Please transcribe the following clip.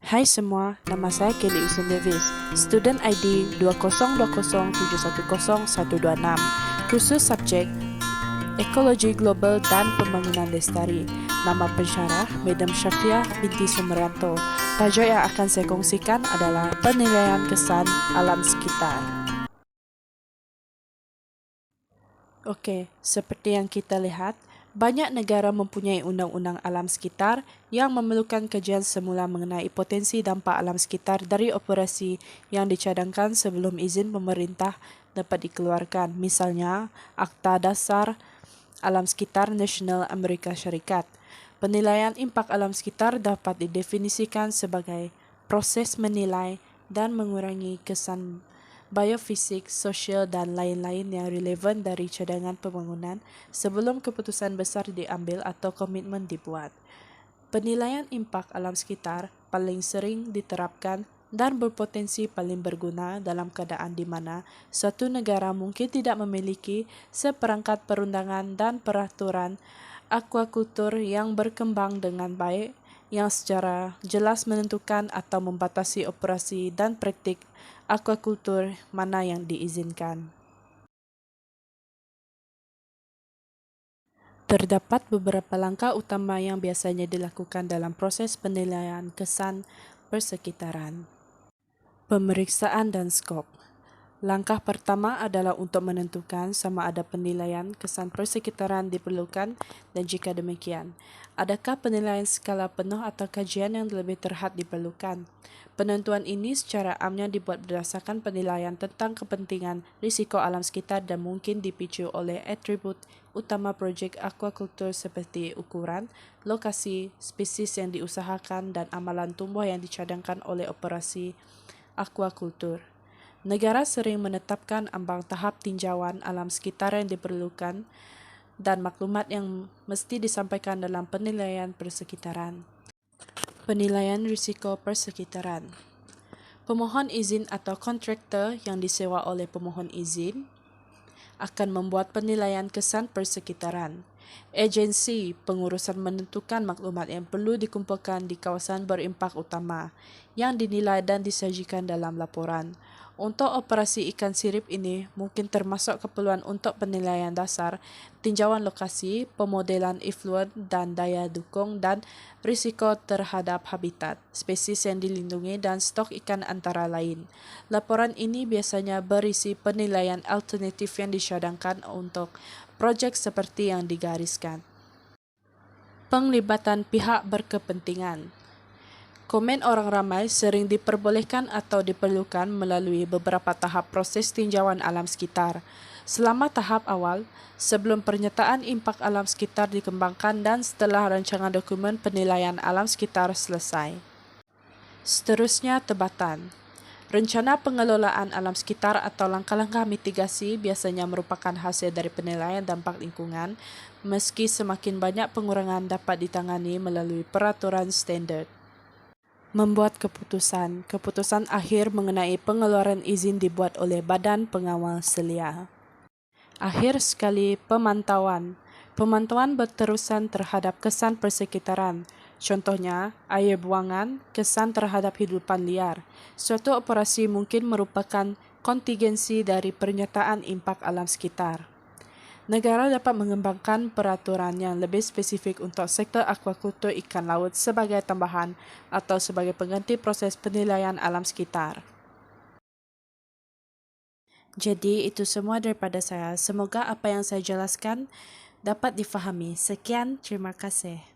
Hai semua, nama saya Kelly Usen Davis, student ID 2020710126, khusus subjek Ekologi Global dan Pembangunan Lestari. Nama pensyarah Madam Syafiah binti Sumeranto. Tajuk yang akan saya kongsikan adalah penilaian kesan alam sekitar. Okey, seperti yang kita lihat, banyak negara mempunyai undang-undang alam sekitar yang memerlukan kajian semula mengenai potensi dampak alam sekitar dari operasi yang dicadangkan sebelum izin pemerintah dapat dikeluarkan. Misalnya, Akta Dasar Alam Sekitar Nasional Amerika Syarikat. Penilaian impak alam sekitar dapat didefinisikan sebagai proses menilai dan mengurangi kesan biofisik, sosial dan lain-lain yang relevan dari cadangan pembangunan sebelum keputusan besar diambil atau komitmen dibuat. Penilaian impak alam sekitar paling sering diterapkan dan berpotensi paling berguna dalam keadaan di mana suatu negara mungkin tidak memiliki seperangkat perundangan dan peraturan akuakultur yang berkembang dengan baik yang secara jelas menentukan atau membatasi operasi dan praktik akuakultur mana yang diizinkan. Terdapat beberapa langkah utama yang biasanya dilakukan dalam proses penilaian kesan persekitaran. Pemeriksaan dan skop. Langkah pertama adalah untuk menentukan sama ada penilaian kesan persekitaran diperlukan dan jika demikian, adakah penilaian skala penuh atau kajian yang lebih terhad diperlukan. Penentuan ini secara amnya dibuat berdasarkan penilaian tentang kepentingan risiko alam sekitar dan mungkin dipicu oleh atribut utama projek akuakultur seperti ukuran, lokasi, spesies yang diusahakan dan amalan tumbuh yang dicadangkan oleh operasi akuakultur. Negara sering menetapkan ambang tahap tinjauan alam sekitar yang diperlukan dan maklumat yang mesti disampaikan dalam penilaian persekitaran. Penilaian risiko persekitaran. Pemohon izin atau kontraktor yang disewa oleh pemohon izin akan membuat penilaian kesan persekitaran. Agensi pengurusan menentukan maklumat yang perlu dikumpulkan di kawasan berimpak utama yang dinilai dan disajikan dalam laporan. Untuk operasi ikan sirip ini mungkin termasuk keperluan untuk penilaian dasar, tinjauan lokasi, pemodelan efluent dan daya dukung dan risiko terhadap habitat, spesies yang dilindungi dan stok ikan antara lain. Laporan ini biasanya berisi penilaian alternatif yang disyadangkan untuk projek seperti yang digariskan. Penglibatan pihak berkepentingan. Komen orang ramai sering diperbolehkan atau diperlukan melalui beberapa tahap proses tinjauan alam sekitar. Selama tahap awal, sebelum pernyataan impak alam sekitar dikembangkan dan setelah rancangan dokumen penilaian alam sekitar selesai. Seterusnya, tebatan. Rencana pengelolaan alam sekitar atau langkah-langkah mitigasi biasanya merupakan hasil dari penilaian dampak lingkungan, meski semakin banyak pengurangan dapat ditangani melalui peraturan standard. Membuat keputusan. Keputusan akhir mengenai pengeluaran izin dibuat oleh Badan Pengawal Selia. Akhir sekali, pemantauan. Pemantauan berterusan terhadap kesan persekitaran. Contohnya, air buangan, kesan terhadap hidupan liar. Suatu operasi mungkin merupakan kontingensi dari pernyataan impak alam sekitar. Negara dapat mengembangkan peraturan yang lebih spesifik untuk sektor akuakultur ikan laut sebagai tambahan atau sebagai pengganti proses penilaian alam sekitar. Jadi, itu semua daripada saya. Semoga apa yang saya jelaskan dapat difahami. Sekian, terima kasih.